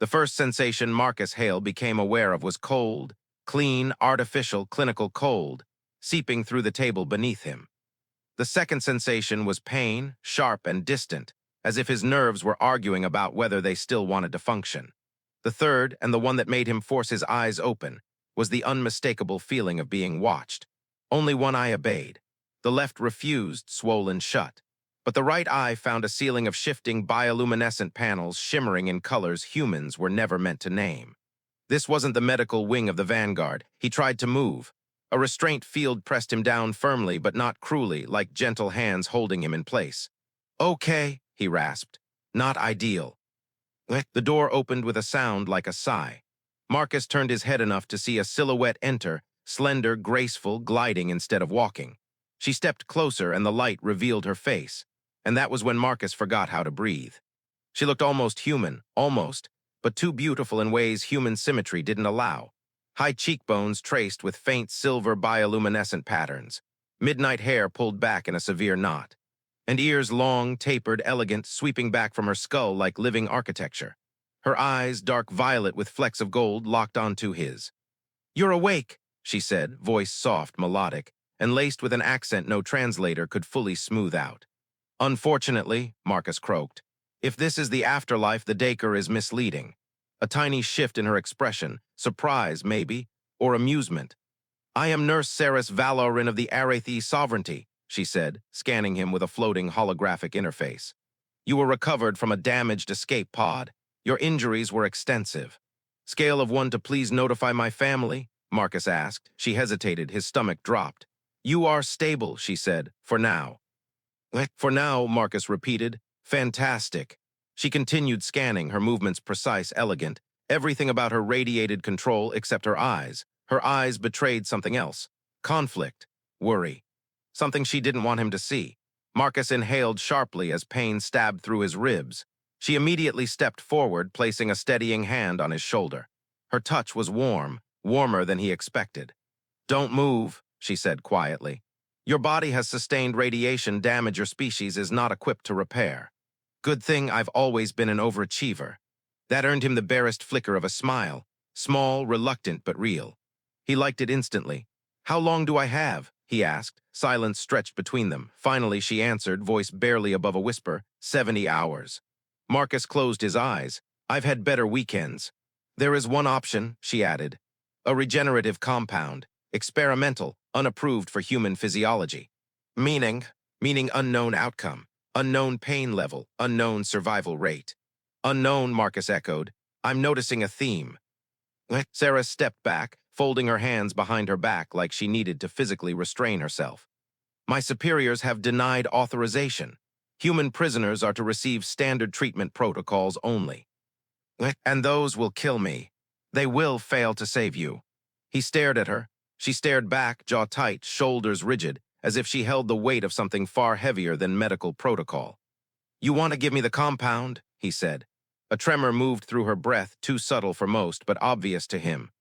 The first sensation Marcus Hale became aware of was cold, clean, artificial, clinical cold, seeping through the table beneath him. The second sensation was pain, sharp and distant, as if his nerves were arguing about whether they still wanted to function. The third, and the one that made him force his eyes open, was the unmistakable feeling of being watched. Only one eye obeyed. The left refused, swollen shut. But the right eye found a ceiling of shifting bioluminescent panels shimmering in colors humans were never meant to name. This wasn't the medical wing of the vanguard. He tried to move. A restraint field pressed him down firmly but not cruelly, like gentle hands holding him in place. "Okay," he rasped. "Not ideal." The door opened with a sound like a sigh. Marcus turned his head enough to see a silhouette enter, slender, graceful, gliding instead of walking. She stepped closer and the light revealed her face, and that was when Marcus forgot how to breathe. She looked almost human, but too beautiful in ways human symmetry didn't allow. High cheekbones traced with faint silver bioluminescent patterns, midnight hair pulled back in a severe knot, and ears long, tapered, elegant, sweeping back from her skull like living architecture. Her eyes, dark violet with flecks of gold, locked onto his. "You're awake," she said, voice soft, melodic, and laced with an accent no translator could fully smooth out. "Unfortunately," Marcus croaked, "if this is the afterlife, the Dacre is misleading." A tiny shift in her expression, surprise, maybe, or amusement. "I am Nurse Seris Valaryn of the Arathei sovereignty," she said, scanning him with a floating holographic interface. "You were recovered from a damaged escape pod. Your injuries were extensive." "Scale of 1 to please notify my family?" Marcus asked. She hesitated, his stomach dropped. "You are stable," she said, "for now." "For now," Marcus repeated. "Fantastic." She continued scanning, her movements precise, elegant. Everything about her radiated control except her eyes. Her eyes betrayed something else. Conflict. Worry. Something she didn't want him to see. Marcus inhaled sharply as pain stabbed through his ribs. She immediately stepped forward, placing a steadying hand on his shoulder. Her touch was warm, warmer than he expected. "Don't move," she said quietly. "Your body has sustained radiation damage your species is not equipped to repair. Good thing I've always been an overachiever." That earned him the barest flicker of a smile, small, reluctant, but real. He liked it instantly. "How long do I have?" he asked. Silence stretched between them. Finally, she answered, voice barely above a whisper, 70 hours. Marcus closed his eyes. "I've had better weekends." "There is one option," she added. "A regenerative compound. Experimental, unapproved for human physiology." Meaning unknown outcome, unknown pain level, unknown survival rate. "Unknown," Marcus echoed. "I'm noticing a theme." Sarah stepped back, folding her hands behind her back like she needed to physically restrain herself. "My superiors have denied authorization. Human prisoners are to receive standard treatment protocols only. And those will kill me. They will fail to save you." He stared at her. She stared back, jaw tight, shoulders rigid, as if she held the weight of something far heavier than medical protocol. "You want to give me the compound?" he said. A tremor moved through her breath, too subtle for most, but obvious to him.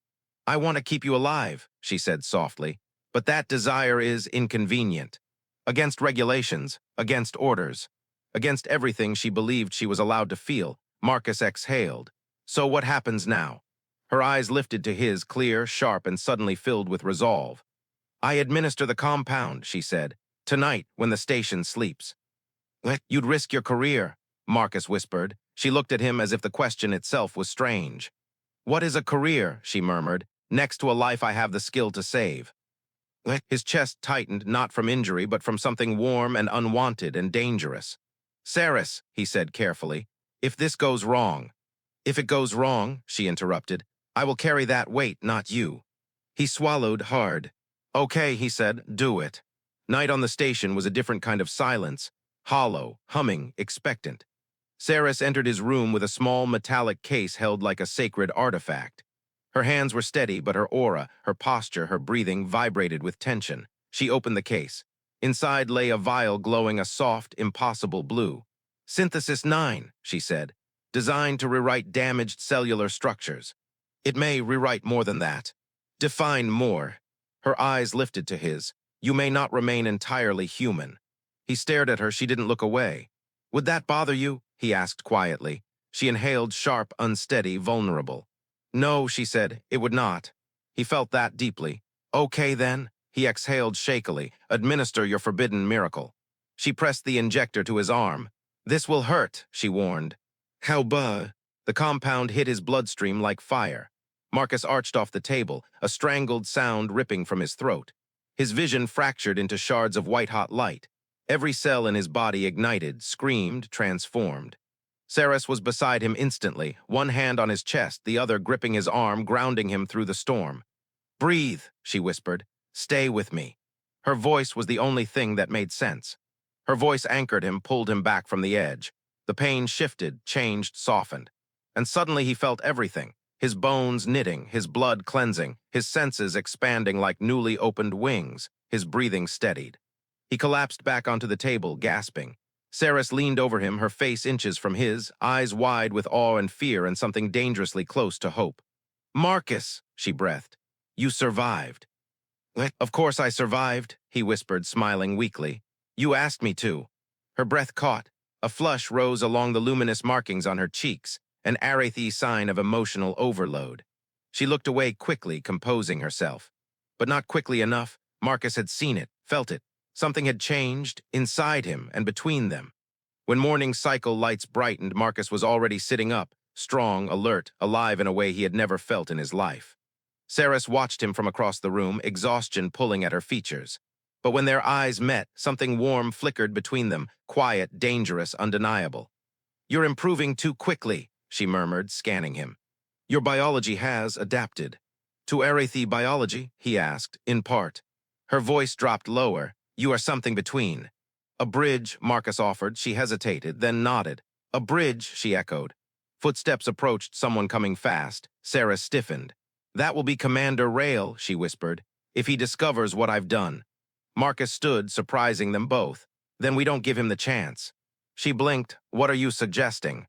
"I want to keep you alive," she said softly, "but that desire is inconvenient. Against regulations, against orders, against everything she believed she was allowed to feel." Marcus exhaled. "So what happens now?" Her eyes lifted to his, clear, sharp, and suddenly filled with resolve. "I administer the compound," she said, "tonight when the station sleeps." "You'd risk your career," Marcus whispered. She looked at him as if the question itself was strange. "What is a career?" she murmured. "Next to a life I have the skill to save." His chest tightened, not from injury, but from something warm and unwanted and dangerous. "Seris," he said carefully, "if this goes wrong." "If it goes wrong," she interrupted, "I will carry that weight, not you." He swallowed hard. "Okay," he said, "do it." Night on the station was a different kind of silence, hollow, humming, expectant. Seris entered his room with a small metallic case held like a sacred artifact. Her hands were steady, but her aura, her posture, her breathing vibrated with tension. She opened the case. Inside lay a vial glowing a soft, impossible blue. "Synthesis 9, she said, "designed to rewrite damaged cellular structures. It may rewrite more than that. Define more." Her eyes lifted to his. "You may not remain entirely human." He stared at her. She didn't look away. "Would that bother you?" he asked quietly. She inhaled sharp, unsteady, vulnerable. No, she said, it would not. He felt that deeply. Okay, then, he exhaled shakily. Administer your forbidden miracle. She pressed the injector to his arm. This will hurt, she warned. How buh? The compound hit his bloodstream like fire. Marcus arched off the table, a strangled sound ripping from his throat. His vision fractured into shards of white-hot light. Every cell in his body ignited, screamed, transformed. Seris was beside him instantly, one hand on his chest, the other gripping his arm, grounding him through the storm. Breathe, she whispered. Stay with me. Her voice was the only thing that made sense. Her voice anchored him, pulled him back from the edge. The pain shifted, changed, softened. And suddenly he felt everything. His bones knitting, his blood cleansing, his senses expanding like newly opened wings, his breathing steadied. He collapsed back onto the table, gasping. Seris leaned over him, her face inches from his, eyes wide with awe and fear and something dangerously close to hope. Marcus, she breathed. You survived. Of course I survived, he whispered, smiling weakly. You asked me to. Her breath caught. A flush rose along the luminous markings on her cheeks, an Arathei sign of emotional overload. She looked away quickly, composing herself. But not quickly enough. Marcus had seen it, felt it. Something had changed, inside him and between them. When morning cycle lights brightened, Marcus was already sitting up, strong, alert, alive in a way he had never felt in his life. Seris watched him from across the room, exhaustion pulling at her features. But when their eyes met, something warm flickered between them, quiet, dangerous, undeniable. You're improving too quickly, she murmured, scanning him. Your biology has adapted. To Arathei biology, he asked, in part. Her voice dropped lower. You are something between. A bridge, Marcus offered. She hesitated, then nodded. A bridge, she echoed. Footsteps approached, someone coming fast. Seris stiffened. That will be Commander Hale, she whispered, if he discovers what I've done. Marcus stood, surprising them both. Then we don't give him the chance. She blinked. What are you suggesting?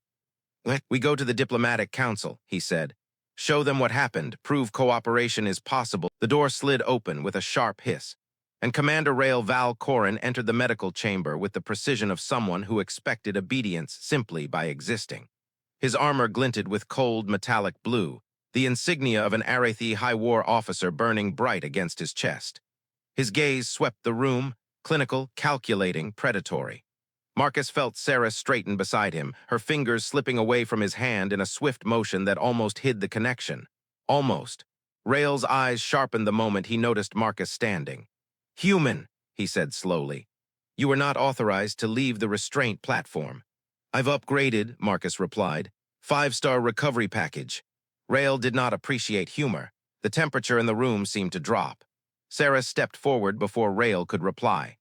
We go to the diplomatic council, he said. Show them what happened, prove cooperation is possible. The door slid open with a sharp hiss, and Commander Hale Valaryn entered the medical chamber with the precision of someone who expected obedience simply by existing. His armor glinted with cold metallic blue, the insignia of an Arathei High War officer burning bright against his chest. His gaze swept the room, clinical, calculating, predatory. Marcus felt Seris straighten beside him, her fingers slipping away from his hand in a swift motion that almost hid the connection. Almost. Hale's eyes sharpened the moment he noticed Marcus standing. Human, he said slowly. You are not authorized to leave the restraint platform. I've upgraded, Marcus replied. 5-star recovery package. Hale did not appreciate humor. The temperature in the room seemed to drop. Seris stepped forward before Hale could reply.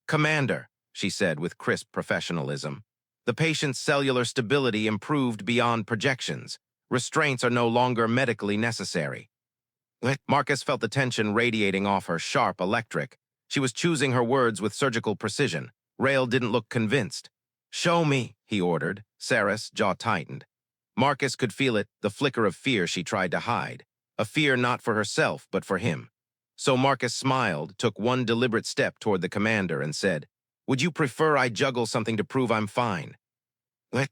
Commander, she said with crisp professionalism. The patient's cellular stability improved beyond projections. Restraints are no longer medically necessary. Marcus felt the tension radiating off her, sharp, electric. She was choosing her words with surgical precision. Hale didn't look convinced. Show me, he ordered. Seris' jaw tightened. Marcus could feel it, the flicker of fear she tried to hide. A fear not for herself, but for him. So Marcus smiled, took one deliberate step toward the commander and said, Would you prefer I juggle something to prove I'm fine?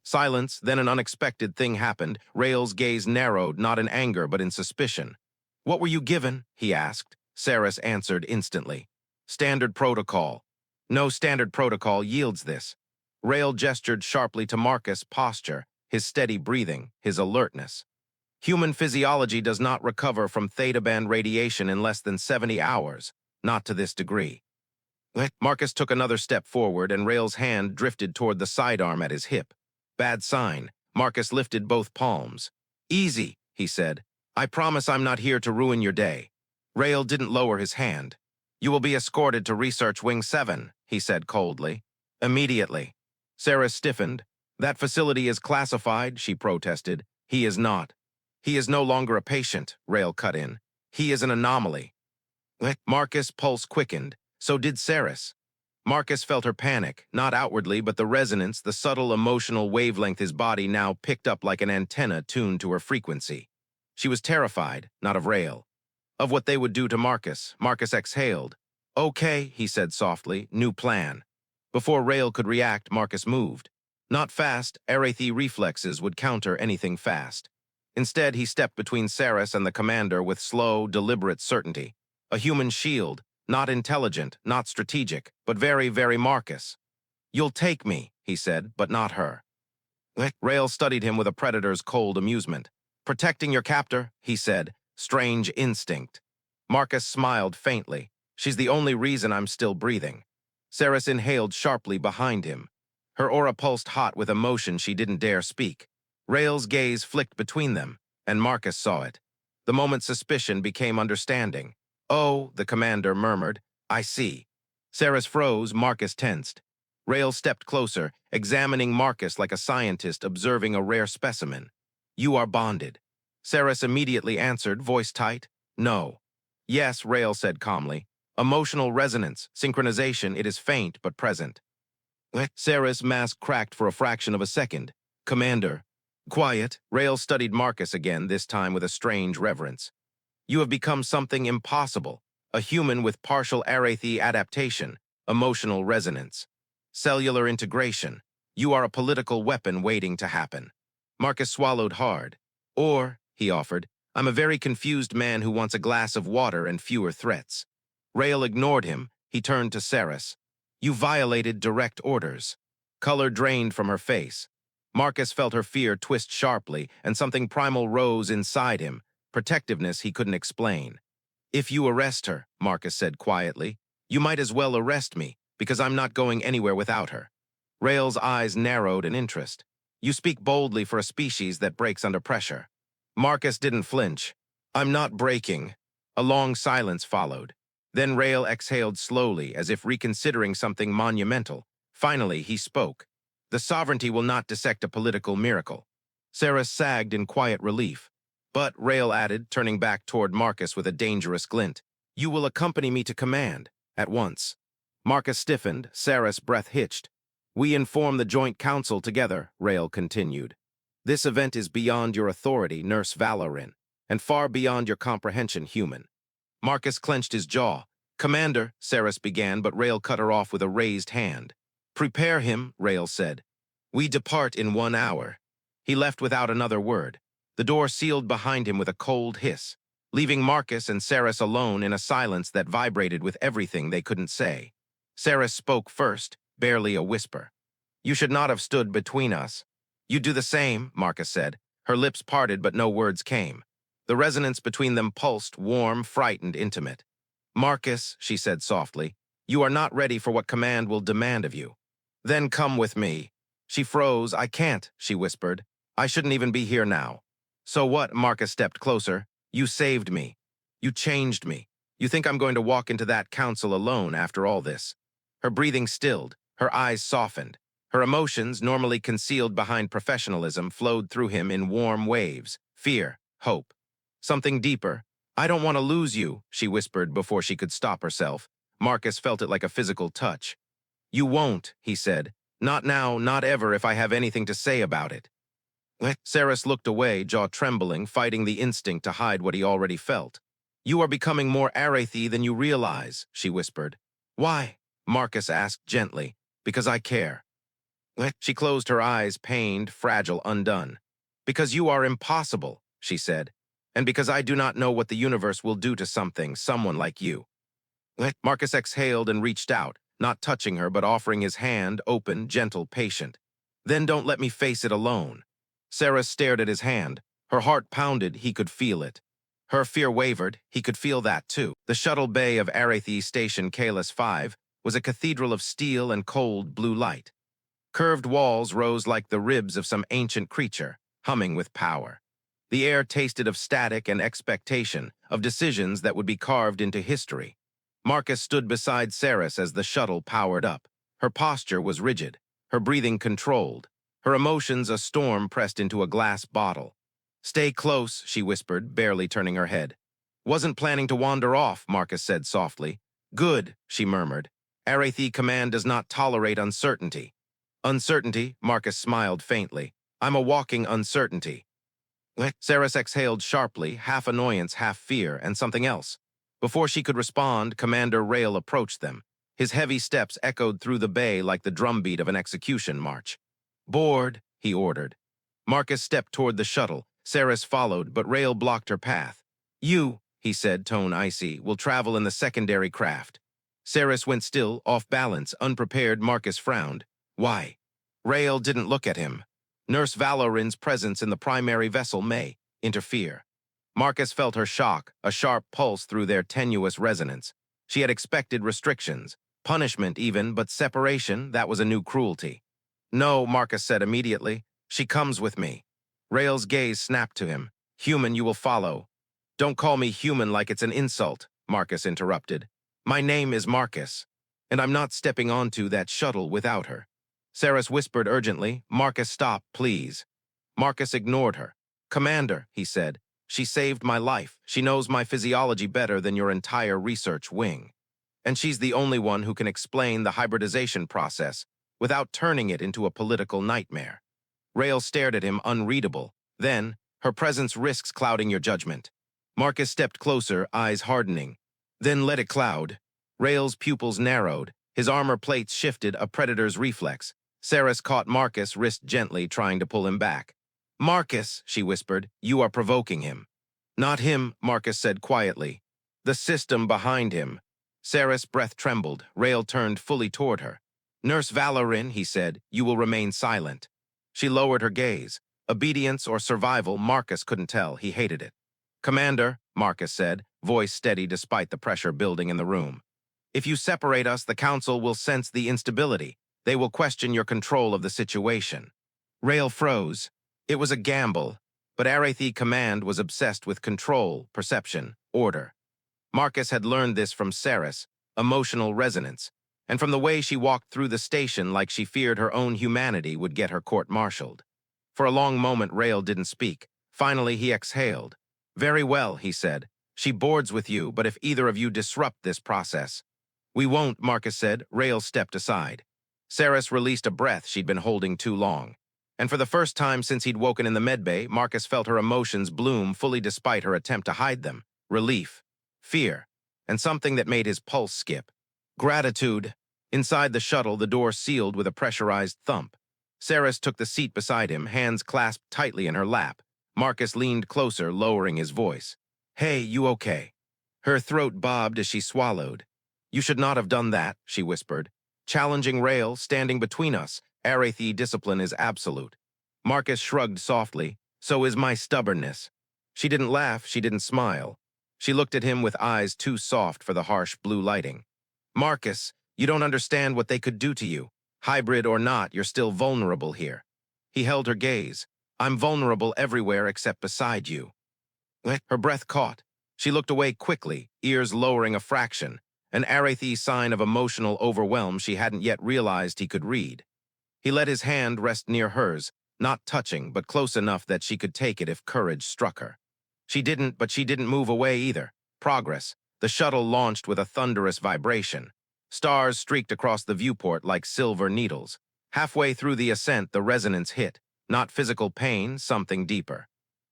Silence, then an unexpected thing happened. Hale's gaze narrowed, not in anger, but in suspicion. What were you given? He asked. Seris answered instantly. Standard protocol. No standard protocol yields this. Hale gestured sharply to Marcus' posture, his steady breathing, his alertness. Human physiology does not recover from theta band radiation in less than 70 hours, not to this degree. Marcus took another step forward, and Hale's hand drifted toward the sidearm at his hip. Bad sign. Marcus lifted both palms. Easy, he said. I promise I'm not here to ruin your day. Hale didn't lower his hand. You will be escorted to Research Wing 7, he said coldly. Immediately. Seris stiffened. That facility is classified, she protested. He is not. He is no longer a patient, Hale cut in. He is an anomaly. Marcus' pulse quickened. So did Seris. Marcus felt her panic, not outwardly, but the resonance, the subtle emotional wavelength his body now picked up like an antenna tuned to her frequency. She was terrified, not of Hale. Of what they would do to Marcus. Marcus exhaled. Okay, he said softly, new plan. Before Hale could react, Marcus moved. Not fast, Arathei reflexes would counter anything fast. Instead, he stepped between Seris and the commander with slow, deliberate certainty. A human shield, not intelligent, not strategic, but very, very Marcus. "You'll take me," he said, but not her. Rail studied him with a predator's cold amusement. "Protecting your captor," he said, strange instinct. Marcus smiled faintly. "She's the only reason I'm still breathing." Seris inhaled sharply behind him. Her aura pulsed hot with emotion she didn't dare speak. Rail's gaze flicked between them, and Marcus saw it. The moment suspicion became understanding. "Oh," the commander murmured, "I see." Seris froze, Marcus tensed. Rail stepped closer, examining Marcus like a scientist observing a rare specimen. "You are bonded." Seris immediately answered, voice tight, "No." "Yes," Rail said calmly. "Emotional resonance, synchronization, it is faint but present." Seris' mask cracked for a fraction of a second. "Commander." "Quiet." Rail studied Marcus again, this time with a strange reverence. "You have become something impossible, a human with partial Arathei adaptation, emotional resonance. Cellular integration. You are a political weapon waiting to happen." Marcus swallowed hard. "Or," he offered, "I'm a very confused man who wants a glass of water and fewer threats." Rail ignored him. He turned to Seris. "You violated direct orders." Color drained from her face. Marcus felt her fear twist sharply, and something primal rose inside him, protectiveness he couldn't explain. "If you arrest her," Marcus said quietly, "you might as well arrest me, because I'm not going anywhere without her." Rail's eyes narrowed in interest. "You speak boldly for a species that breaks under pressure." Marcus didn't flinch. "I'm not breaking." A long silence followed. Then Rail exhaled slowly, as if reconsidering something monumental. Finally, he spoke. "The sovereignty will not dissect a political miracle." Seris sagged in quiet relief. "But," Rail added, turning back toward Marcus with a dangerous glint, "you will accompany me to command, at once." Marcus stiffened, Seris' breath hitched. "We inform the Joint Council together," Rail continued. "This event is beyond your authority, Nurse Valaryn, and far beyond your comprehension, human." Marcus clenched his jaw. "Commander," Seris began, but Rail cut her off with a raised hand. "Prepare him," Rail said. "We depart in 1 hour." He left without another word. The door sealed behind him with a cold hiss, leaving Marcus and Seris alone in a silence that vibrated with everything they couldn't say. Seris spoke first, barely a whisper. "You should not have stood between us." "You do the same," Marcus said. Her lips parted, but no words came. The resonance between them pulsed, warm, frightened, intimate. "Marcus," she said softly, "you are not ready for what command will demand of you." "Then come with me." She froze. "I can't," she whispered. "I shouldn't even be here now." "So what?" Marcus stepped closer. "You saved me. You changed me. You think I'm going to walk into that council alone after all this?" Her breathing stilled. Her eyes softened. Her emotions, normally concealed behind professionalism, flowed through him in warm waves. Fear, hope. Something deeper. "I don't want to lose you," she whispered before she could stop herself. Marcus felt it like a physical touch. "You won't," he said. "Not now, not ever, if I have anything to say about it." Seris looked away, jaw trembling, fighting the instinct to hide what he already felt. "You are becoming more Arathei than you realize," she whispered. "Why?" Marcus asked gently. "Because I care." She closed her eyes, pained, fragile, undone. "Because you are impossible," she said. "And because I do not know what the universe will do to someone like you." Marcus exhaled and reached out, not touching her but offering his hand, open, gentle, patient. "Then don't let me face it alone." Seris stared at his hand. Her heart pounded, he could feel it. Her fear wavered, he could feel that too. The shuttle bay of Arathei Station Kalis 5 was a cathedral of steel and cold blue light. Curved walls rose like the ribs of some ancient creature, humming with power. The air tasted of static and expectation, of decisions that would be carved into history. Marcus stood beside Seris as the shuttle powered up. Her posture was rigid, her breathing controlled, her emotions a storm pressed into a glass bottle. "Stay close," she whispered, barely turning her head. "Wasn't planning to wander off," Marcus said softly. "Good," she murmured. "Arathei Command does not tolerate uncertainty." "Uncertainty," Marcus smiled faintly. "I'm a walking uncertainty." Seris exhaled sharply, half annoyance, half fear, and something else. Before she could respond, Commander Rail approached them. His heavy steps echoed through the bay like the drumbeat of an execution march. Board, he ordered. Marcus stepped toward the shuttle. Seris followed, but Rael blocked her path. You, he said, tone icy, will travel in the secondary craft. Seris went still, off balance, unprepared. Marcus frowned. Why? Rael didn't look at him. Nurse Valaryn's presence in the primary vessel may interfere. Marcus felt her shock, a sharp pulse through their tenuous resonance. She had expected restrictions, punishment even, but separation, that was a new cruelty. No, Marcus said immediately. She comes with me. Rael's gaze snapped to him. Human, you will follow. Don't call me human like it's an insult, Marcus interrupted. My name is Marcus, and I'm not stepping onto that shuttle without her. Seris whispered urgently, Marcus, stop, please. Marcus ignored her. Commander, he said, she saved my life. She knows my physiology better than your entire research wing. And she's the only one who can explain the hybridization process without turning it into a political nightmare. Rael stared at him, unreadable. Then, her presence risks clouding your judgment. Marcus stepped closer, eyes hardening. Then let it cloud. Rael's pupils narrowed. His armor plates shifted, a predator's reflex. Seris caught Marcus' wrist gently, trying to pull him back. Marcus, she whispered, you are provoking him. Not him, Marcus said quietly. The system behind him. Seris' breath trembled. Rael turned fully toward her. Nurse Valaryn, he said, you will remain silent. She lowered her gaze. Obedience or survival, Marcus couldn't tell. He hated it. Commander, Marcus said, voice steady despite the pressure building in the room. If you separate us, the Council will sense the instability. They will question your control of the situation. Rael froze. It was a gamble, but Arathei Command was obsessed with control, perception, order. Marcus had learned this from Seris, emotional resonance, and from the way she walked through the station like she feared her own humanity would get her court-martialed. For a long moment, Rael didn't speak. Finally, he exhaled. Very well, he said. She boards with you, but if either of you disrupt this process. We won't, Marcus said. Rael stepped aside. Seris released a breath she'd been holding too long. And for the first time since he'd woken in the medbay, Marcus felt her emotions bloom fully despite her attempt to hide them. Relief, fear, and something that made his pulse skip. Gratitude. Inside the shuttle, the door sealed with a pressurized thump. Seris took the seat beside him, hands clasped tightly in her lap. Marcus leaned closer, lowering his voice. Hey, you okay? Her throat bobbed as she swallowed. You should not have done that, she whispered. Challenging Rael, standing between us. Arathei discipline is absolute. Marcus shrugged softly. So is my stubbornness. She didn't laugh, she didn't smile. She looked at him with eyes too soft for the harsh blue lighting. Marcus, you don't understand what they could do to you. Hybrid or not, you're still vulnerable here. He held her gaze. I'm vulnerable everywhere except beside you. Her breath caught. She looked away quickly, ears lowering a fraction, an Arathei sign of emotional overwhelm she hadn't yet realized he could read. He let his hand rest near hers, not touching, but close enough that she could take it if courage struck her. She didn't, but she didn't move away either. Progress. The shuttle launched with a thunderous vibration. Stars streaked across the viewport like silver needles. Halfway through the ascent, the resonance hit. Not physical pain, something deeper.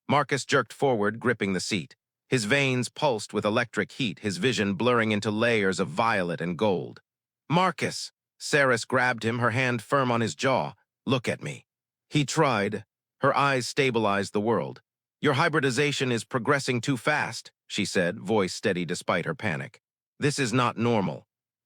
Marcus jerked forward, gripping the seat. His veins pulsed with electric heat, his vision blurring into layers of violet and gold. Marcus! Seris grabbed him, her hand firm on his jaw. Look at me. He tried. Her eyes stabilized the world. Your hybridization is progressing too fast, she said, voice steady despite her panic. This is not normal.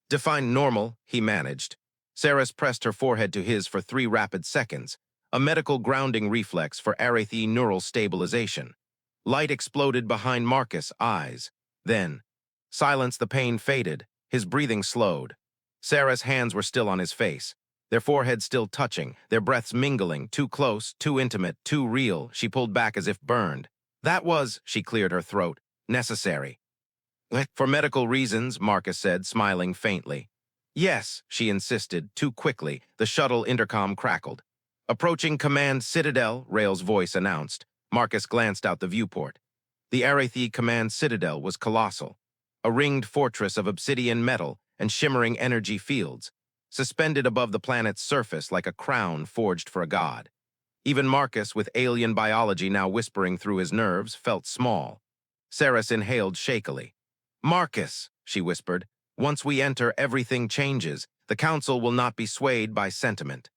Define normal, he managed. Seris pressed her forehead to his for 3 rapid seconds, a medical grounding reflex for Arathei neural stabilization. Light exploded behind Marcus' eyes. Then, silence, the pain faded, his breathing slowed. Seris' hands were still on his face, their foreheads still touching, their breaths mingling, too close, too intimate, too real. She pulled back as if burned. That was, she cleared her throat, necessary. For medical reasons, Marcus said, smiling faintly. Yes, she insisted, too quickly. The shuttle intercom crackled. Approaching Command Citadel, Rael's voice announced. Marcus glanced out the viewport. The Arathei Command Citadel was colossal, a ringed fortress of obsidian metal and shimmering energy fields, suspended above the planet's surface like a crown forged for a god. Even Marcus, with alien biology now whispering through his nerves, felt small. Seris inhaled shakily. Marcus, she whispered, once we enter, everything changes. The Council will not be swayed by sentiment.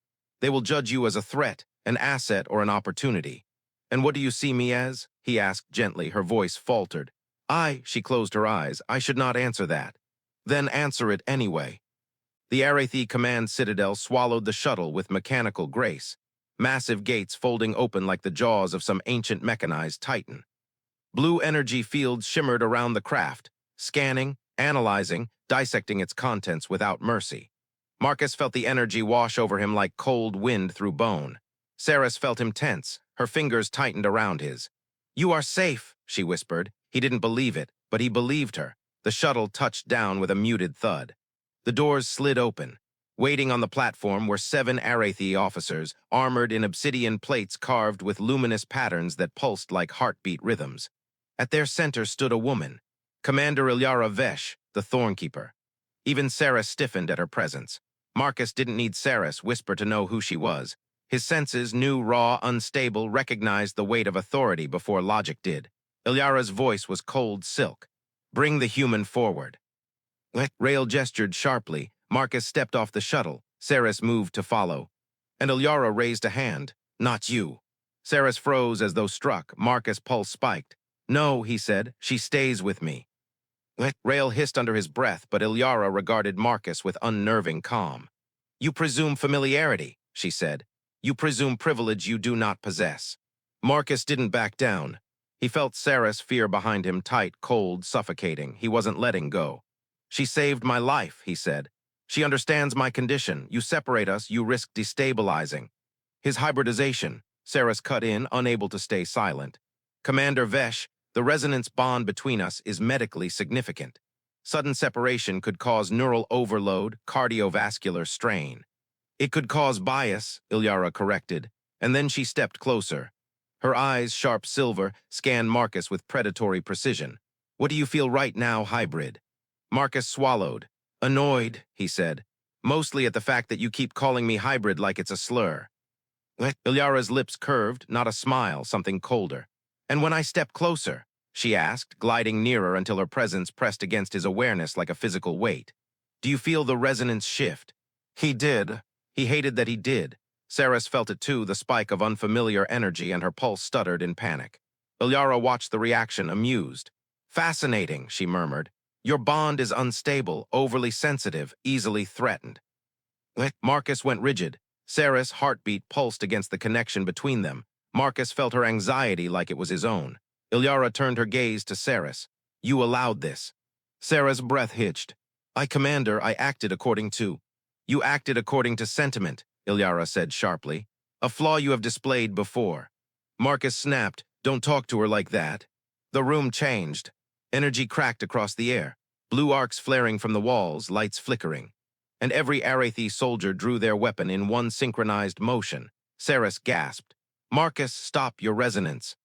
They will judge you as a threat, an asset, or an opportunity. And what do you see me as? He asked gently, her voice faltered. She closed her eyes. I should not answer that. Then answer it anyway. The Arathei command citadel swallowed the shuttle with mechanical grace, massive gates folding open like the jaws of some ancient mechanized titan. Blue energy fields shimmered around the craft, scanning, analyzing, dissecting its contents without mercy. Marcus felt the energy wash over him like cold wind through bone. Seris felt him tense, her fingers tightened around his. You are safe, she whispered. He didn't believe it, but he believed her. The shuttle touched down with a muted thud. The doors slid open. Waiting on the platform were 7 Arathei officers, armored in obsidian plates carved with luminous patterns that pulsed like heartbeat rhythms. At their center stood a woman, Commander Ilyara Vesh, the Thornkeeper. Even Seris stiffened at her presence. Marcus didn't need Seris' whisper to know who she was. His senses, new, raw, unstable, recognized the weight of authority before logic did. Ilyara's voice was cold silk. Bring the human forward. Rail gestured sharply. Marcus stepped off the shuttle. Seris moved to follow. And Ilyara raised a hand. Not you. Seris froze as though struck. Marcus' pulse spiked. No, he said. She stays with me. Rail hissed under his breath, but Ilyara regarded Marcus with unnerving calm. You presume familiarity, she said. You presume privilege you do not possess. Marcus didn't back down. He felt Seris' fear behind him, tight, cold, suffocating. He wasn't letting go. She saved my life, he said. She understands my condition. You separate us, you risk destabilizing. His hybridization. Seris cut in, unable to stay silent. Commander Vesh, the resonance bond between us is medically significant. Sudden separation could cause neural overload, cardiovascular strain. It could cause bias, Ilyara corrected, and then she stepped closer. Her eyes, sharp silver, scanned Marcus with predatory precision. What do you feel right now, hybrid? Marcus swallowed. Annoyed, he said. Mostly at the fact that you keep calling me hybrid like it's a slur. Ilyara's lips curved, not a smile, something colder. And when I step closer, she asked, gliding nearer until her presence pressed against his awareness like a physical weight. Do you feel the resonance shift? He did. He hated that he did. Seris felt it too, the spike of unfamiliar energy, and her pulse stuttered in panic. Ilyara watched the reaction, amused. Fascinating, she murmured. Your bond is unstable, overly sensitive, easily threatened. Marcus went rigid. Seris' heartbeat pulsed against the connection between them. Marcus felt her anxiety like it was his own. Ilyara turned her gaze to Seris. You allowed this. Seris' breath hitched. Commander, I acted according to. You acted according to sentiment, Ilyara said sharply. A flaw you have displayed before. Marcus snapped. Don't talk to her like that. The room changed. Energy cracked across the air. Blue arcs flaring from the walls, lights flickering. And every Arathei soldier drew their weapon in one synchronized motion. Seris gasped. Marcus, stop your resonance.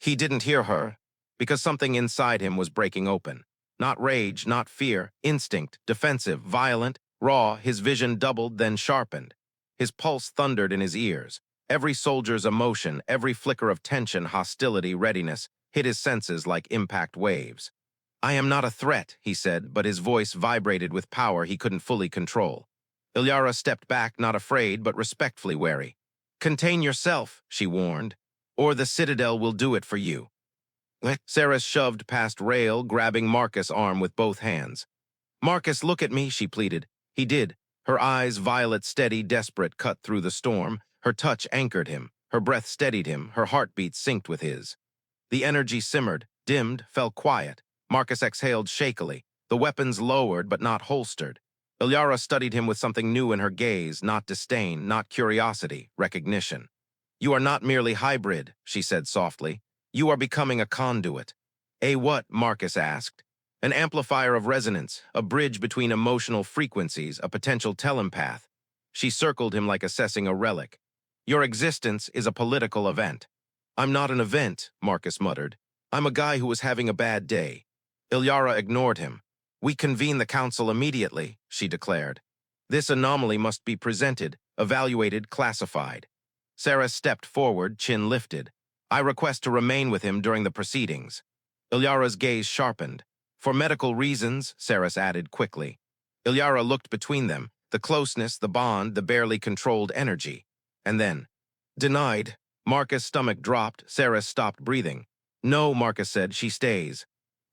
He didn't hear her, because something inside him was breaking open. Not rage, not fear, instinct, defensive, violent, raw. His vision doubled, then sharpened. His pulse thundered in his ears. Every soldier's emotion, every flicker of tension, hostility, readiness, hit his senses like impact waves. I am not a threat, he said, but his voice vibrated with power he couldn't fully control. Ilyara stepped back, not afraid, but respectfully wary. Contain yourself, she warned, or the citadel will do it for you. Seris shoved past Rail, grabbing Marcus' arm with both hands. Marcus, look at me, she pleaded. He did. Her eyes, violet, steady, desperate, cut through the storm. Her touch anchored him. Her breath steadied him. Her heartbeat synced with his. The energy simmered, dimmed, fell quiet. Marcus exhaled shakily. The weapons lowered, but not holstered. Ilyara studied him with something new in her gaze, not disdain, not curiosity, recognition. You are not merely hybrid, she said softly. You are becoming a conduit. A what? Marcus asked. An amplifier of resonance, a bridge between emotional frequencies, a potential telepath. She circled him like assessing a relic. Your existence is a political event. I'm not an event, Marcus muttered. I'm a guy who was having a bad day. Ilyara ignored him. We convene the council immediately, she declared. This anomaly must be presented, evaluated, classified. Seris stepped forward, chin lifted. I request to remain with him during the proceedings. Ilyara's gaze sharpened. For medical reasons, Seris added quickly. Ilyara looked between them, the closeness, the bond, the barely controlled energy. And then, denied. Marcus' stomach dropped. Seris stopped breathing. No, Marcus said, she stays.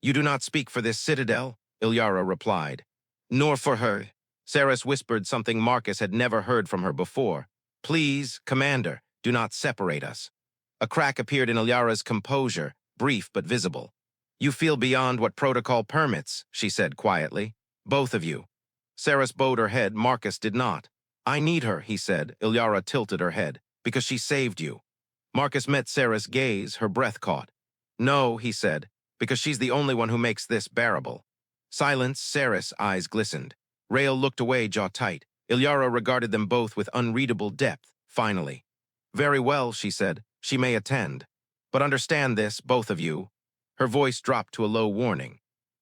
You do not speak for this citadel, Ilyara replied. Nor for her. Seris whispered something Marcus had never heard from her before. Please, Commander, do not separate us. A crack appeared in Ilyara's composure, brief but visible. You feel beyond what protocol permits, she said quietly. Both of you. Seris bowed her head. Marcus did not. I need her, he said. Ilyara tilted her head. Because she saved you. Marcus met Seris' gaze, her breath caught. No, he said, because she's the only one who makes this bearable. Silence. Seris' eyes glistened. Rael looked away, jaw tight. Ilyara regarded them both with unreadable depth, finally. Very well, she said. She may attend. But understand this, both of you. Her voice dropped to a low warning.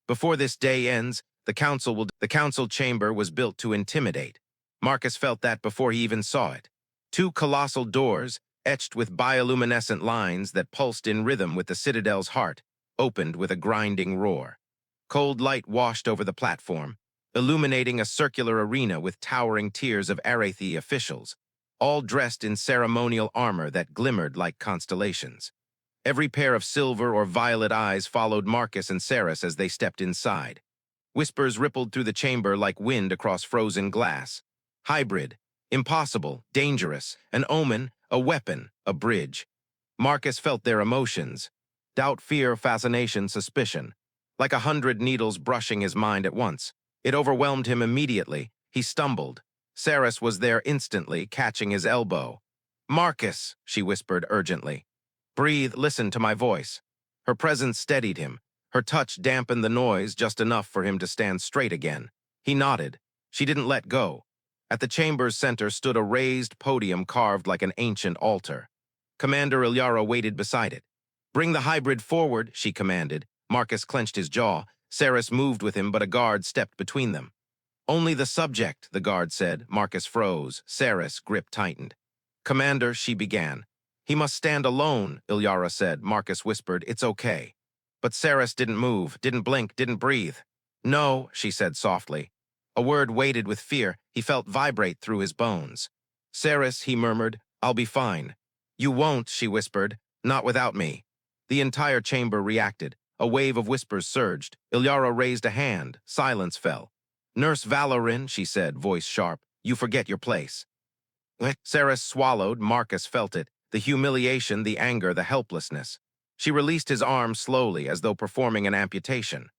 Before this day ends, the council chamber was built to intimidate. Marcus felt that before he even saw it. Two colossal doors, etched with bioluminescent lines that pulsed in rhythm with the citadel's heart, opened with a grinding roar. Cold light washed over the platform, illuminating a circular arena with towering tiers of Arathei officials, all dressed in ceremonial armor that glimmered like constellations. Every pair of silver or violet eyes followed Marcus and Seris as they stepped inside. Whispers rippled through the chamber like wind across frozen glass. Hybrid, impossible, dangerous, an omen, a weapon, a bridge. Marcus felt their emotions. Doubt, fear, fascination, suspicion. Like 100 needles brushing his mind at once. It overwhelmed him immediately. He stumbled. Seris was there instantly, catching his elbow. Marcus, she whispered urgently. Breathe, listen to my voice. Her presence steadied him. Her touch dampened the noise just enough for him to stand straight again. He nodded. She didn't let go. At the chamber's center stood a raised podium carved like an ancient altar. Commander Ilyara waited beside it. Bring the hybrid forward, she commanded. Marcus clenched his jaw. Seris moved with him, but a guard stepped between them. Only the subject, the guard said. Marcus froze. Seris' grip tightened. Commander, she began. He must stand alone, Ilyara said. Marcus whispered, it's okay. But Seris didn't move, didn't blink, didn't breathe. No, she said softly. A word weighted with fear. He felt vibrate through his bones. Seris, he murmured, I'll be fine. You won't, she whispered. Not without me. The entire chamber reacted. A wave of whispers surged. Ilyara raised a hand. Silence fell. Nurse Valaryn, she said, voice sharp, you forget your place. Seris swallowed. Marcus felt it. The humiliation, the anger, the helplessness. She released his arm slowly, as though performing an amputation.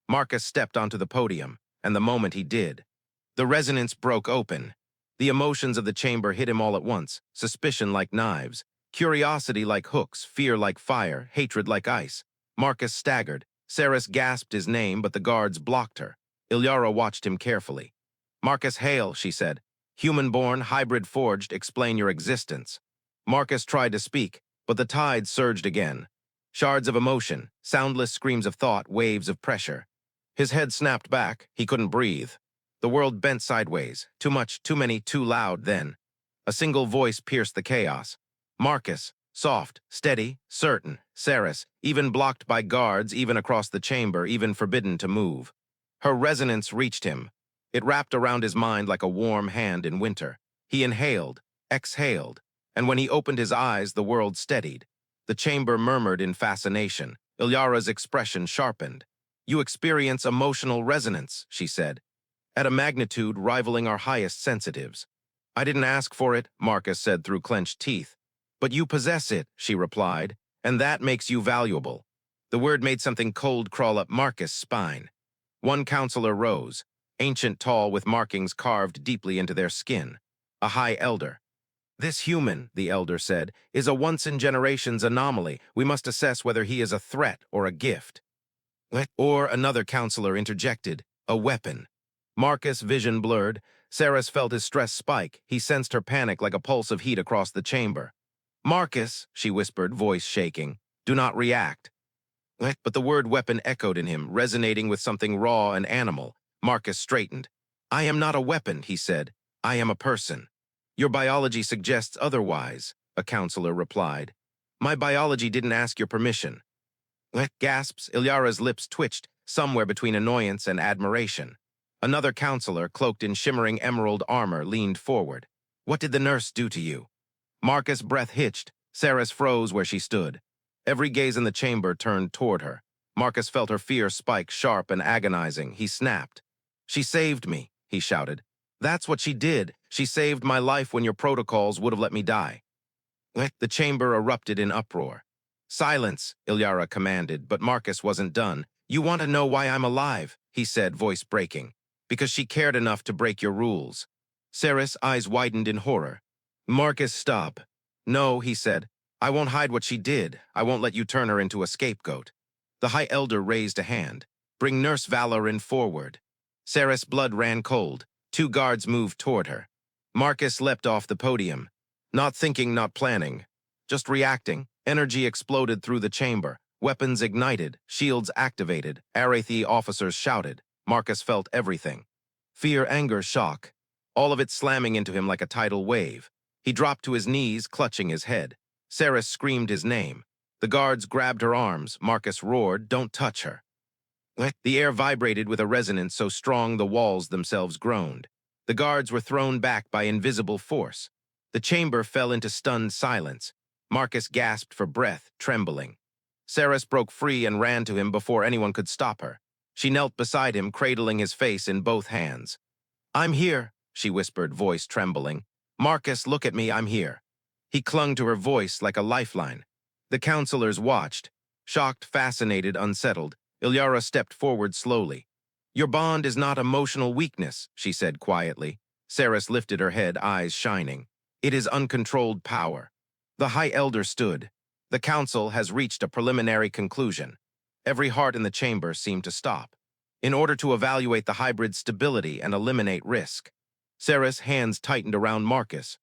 Marcus stepped onto the podium, and the moment he did, the resonance broke open. The emotions of the chamber hit him all at once, suspicion like knives, curiosity like hooks, fear like fire, hatred like ice. Marcus staggered. Seris gasped his name, but the guards blocked her. Ilyara watched him carefully. Marcus Hale, she said. Human-born, hybrid-forged, explain your existence. Marcus tried to speak, but the tide surged again. Shards of emotion, soundless screams of thought, waves of pressure. His head snapped back. He couldn't breathe. The world bent sideways. Too much, too many, too loud then. A single voice pierced the chaos. Marcus, soft, steady, certain. Seris, even blocked by guards, even across the chamber, even forbidden to move. Her resonance reached him. It wrapped around his mind like a warm hand in winter. He inhaled, exhaled, and when he opened his eyes, the world steadied. The chamber murmured in fascination. Ilyara's expression sharpened. You experience emotional resonance, she said, at a magnitude rivaling our highest sensitives. I didn't ask for it, Marcus said through clenched teeth. But you possess it, she replied, and that makes you valuable. The word made something cold crawl up Marcus' spine. One counselor rose, ancient tall with markings carved deeply into their skin, a high elder. This human, the elder said, is a once-in-generations anomaly. We must assess whether he is a threat or a gift. Or, another counselor interjected, a weapon. Marcus' vision blurred. Seris felt his stress spike. He sensed her panic like a pulse of heat across the chamber. Marcus, she whispered, voice shaking, do not react. But the word weapon echoed in him, resonating with something raw and animal. Marcus straightened. I am not a weapon, he said. I am a person. Your biology suggests otherwise, a counselor replied. My biology didn't ask your permission. Gasps. Ilyara's lips twitched, somewhere between annoyance and admiration. Another counselor, cloaked in shimmering emerald armor, leaned forward. What did the nurse do to you? Marcus' breath hitched. Seris froze where she stood. Every gaze in the chamber turned toward her. Marcus felt her fear spike, sharp and agonizing. He snapped. "She saved me," he shouted. "That's what she did. She saved my life when your protocols would have let me die." The chamber erupted in uproar. "Silence," Ilyara commanded, but Marcus wasn't done. "You want to know why I'm alive," he said, voice breaking. "Because she cared enough to break your rules." Seris' eyes widened in horror. "Marcus, stop." "No," he said. "I won't hide what she did. I won't let you turn her into a scapegoat." The High Elder raised a hand. "Bring Nurse Valaryn forward." Seris' blood ran cold. 2 guards moved toward her. Marcus leapt off the podium. Not thinking, not planning. Just reacting. Energy exploded through the chamber. Weapons ignited. Shields activated. Arathei officers shouted. Marcus felt everything. Fear, anger, shock. All of it slamming into him like a tidal wave. He dropped to his knees, clutching his head. Seris screamed his name. The guards grabbed her arms. Marcus roared, "Don't touch her." The air vibrated with a resonance so strong the walls themselves groaned. The guards were thrown back by invisible force. The chamber fell into stunned silence. Marcus gasped for breath, trembling. Seris broke free and ran to him before anyone could stop her. She knelt beside him, cradling his face in both hands. "I'm here," she whispered, voice trembling. "Marcus, look at me, I'm here." He clung to her voice like a lifeline. The counselors watched. Shocked, fascinated, unsettled, Ilyara stepped forward slowly. "Your bond is not emotional weakness," she said quietly. Seris lifted her head, eyes shining. "It is uncontrolled power." The High Elder stood. "The council has reached a preliminary conclusion." Every heart in the chamber seemed to stop. "In order to evaluate the hybrid's stability and eliminate risk." Seris' hands tightened around Marcus.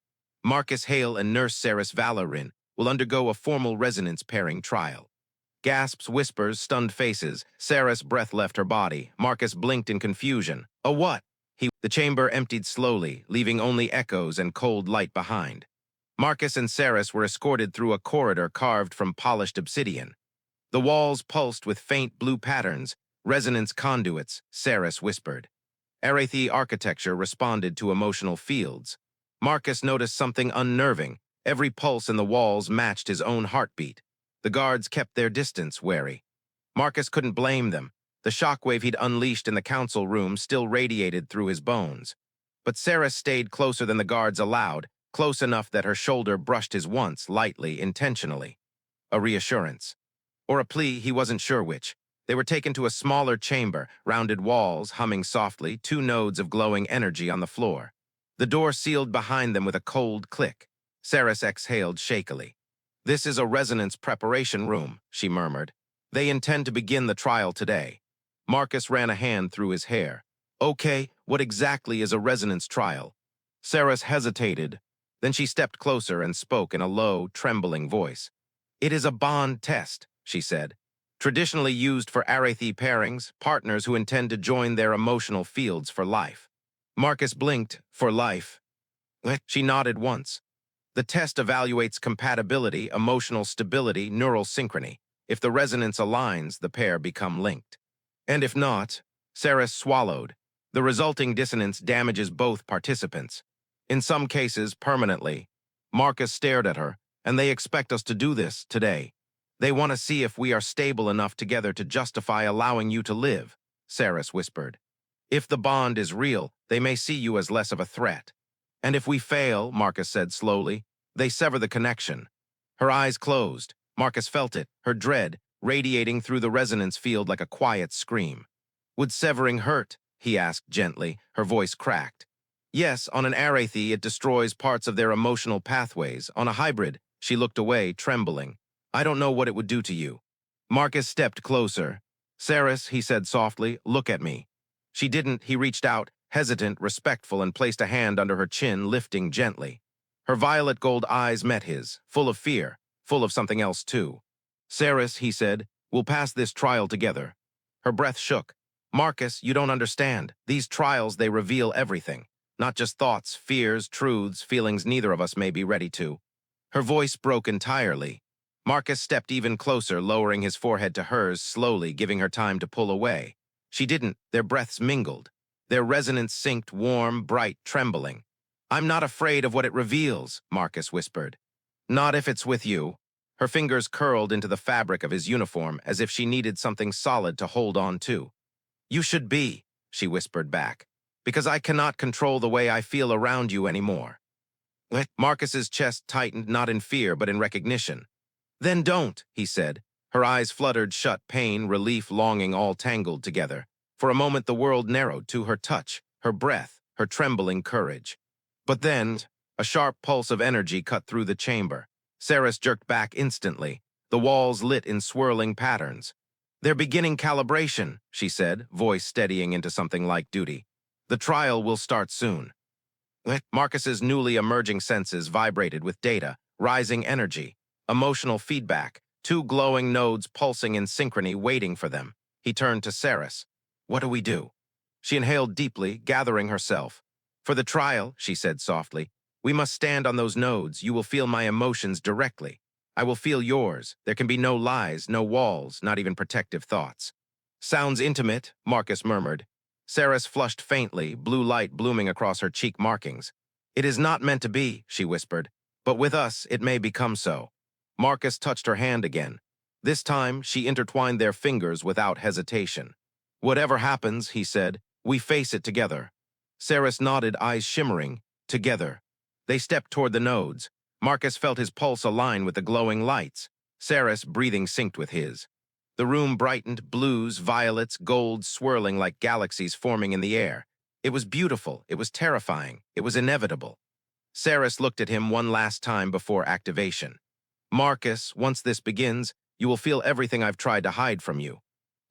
"Marcus Hale and Nurse Seris Valaryn will undergo a formal resonance pairing trial." Gasps, whispers, stunned faces. Seris' breath left her body. Marcus blinked in confusion. "A what?" The chamber emptied slowly, leaving only echoes and cold light behind. Marcus and Seris were escorted through a corridor carved from polished obsidian. The walls pulsed with faint blue patterns, resonance conduits, Seris whispered. Arathei architecture responded to emotional fields. Marcus noticed something unnerving. Every pulse in the walls matched his own heartbeat. The guards kept their distance, wary. Marcus couldn't blame them. The shockwave he'd unleashed in the council room still radiated through his bones. But Seris stayed closer than the guards allowed, close enough that her shoulder brushed his once, lightly, intentionally. A reassurance. Or a plea, he wasn't sure which. They were taken to a smaller chamber, rounded walls, humming softly, 2 nodes of glowing energy on the floor. The door sealed behind them with a cold click. Seris exhaled shakily. "This is a resonance preparation room," she murmured. "They intend to begin the trial today." Marcus ran a hand through his hair. "Okay, what exactly is a resonance trial?" Seris hesitated. Then she stepped closer and spoke in a low, trembling voice. "It is a bond test," she said. "Traditionally used for Arathei pairings, partners who intend to join their emotional fields for life." Marcus blinked. "For life?" She nodded once. "The test evaluates compatibility, emotional stability, neural synchrony. If the resonance aligns, the pair become linked. And if not," Seris swallowed. "The resulting dissonance damages both participants. In some cases, permanently." Marcus stared at her. "And they expect us to do this today. They want to see if we are stable enough together to justify allowing you to live," Seris whispered. "If the bond is real, they may see you as less of a threat. And if we fail," Marcus said slowly, "they sever the connection." Her eyes closed. Marcus felt it, her dread, radiating through the resonance field like a quiet scream. "Would severing hurt?" he asked gently, her voice cracked. "Yes, on an Arathei it destroys parts of their emotional pathways. On a hybrid," she looked away, trembling. "I don't know what it would do to you." Marcus stepped closer. "Seris," he said softly, "look at me." She didn't. He reached out, hesitant, respectful, and placed a hand under her chin, lifting gently. Her violet gold eyes met his, full of fear, full of something else too. "Seris," he said, "we'll pass this trial together." Her breath shook. "Marcus, you don't understand. These trials, they reveal everything. Not just thoughts, fears, truths, feelings neither of us may be ready to." Her voice broke entirely. Marcus stepped even closer, lowering his forehead to hers, slowly, giving her time to pull away. She didn't. Their breaths mingled. Their resonance synced, warm, bright, trembling. "I'm not afraid of what it reveals," Marcus whispered. Not if it's with you. Her fingers curled into the fabric of his uniform as if she needed something solid to hold on to. You should be, she whispered back, because I cannot control the way I feel around you anymore. Marcus's chest tightened not in fear but in recognition. Then don't, he said. Her eyes fluttered shut, pain, relief, longing all tangled together. For a moment the world narrowed to her touch, her breath, her trembling courage. But then, a sharp pulse of energy cut through the chamber. Seris jerked back instantly, the walls lit in swirling patterns. They're beginning calibration, she said, voice steadying into something like duty. The trial will start soon. Marcus's newly emerging senses vibrated with data, rising energy, emotional feedback, two glowing nodes pulsing in synchrony waiting for them. He turned to Seris. What do we do? She inhaled deeply, gathering herself. For the trial, she said softly, we must stand on those nodes. You will feel my emotions directly. I will feel yours. There can be no lies, no walls, not even protective thoughts. Sounds intimate, Marcus murmured. Seris flushed faintly, blue light blooming across her cheek markings. It is not meant to be, she whispered, but with us it may become so. Marcus touched her hand again. This time, she intertwined their fingers without hesitation. Whatever happens, he said, we face it together. Seris nodded, eyes shimmering. Together. They stepped toward the nodes. Marcus felt his pulse align with the glowing lights. Seris' breathing synced with his. The room brightened, blues, violets, golds swirling like galaxies forming in the air. It was beautiful, it was terrifying, it was inevitable. Seris looked at him one last time before activation. Marcus, once this begins, you will feel everything I've tried to hide from you.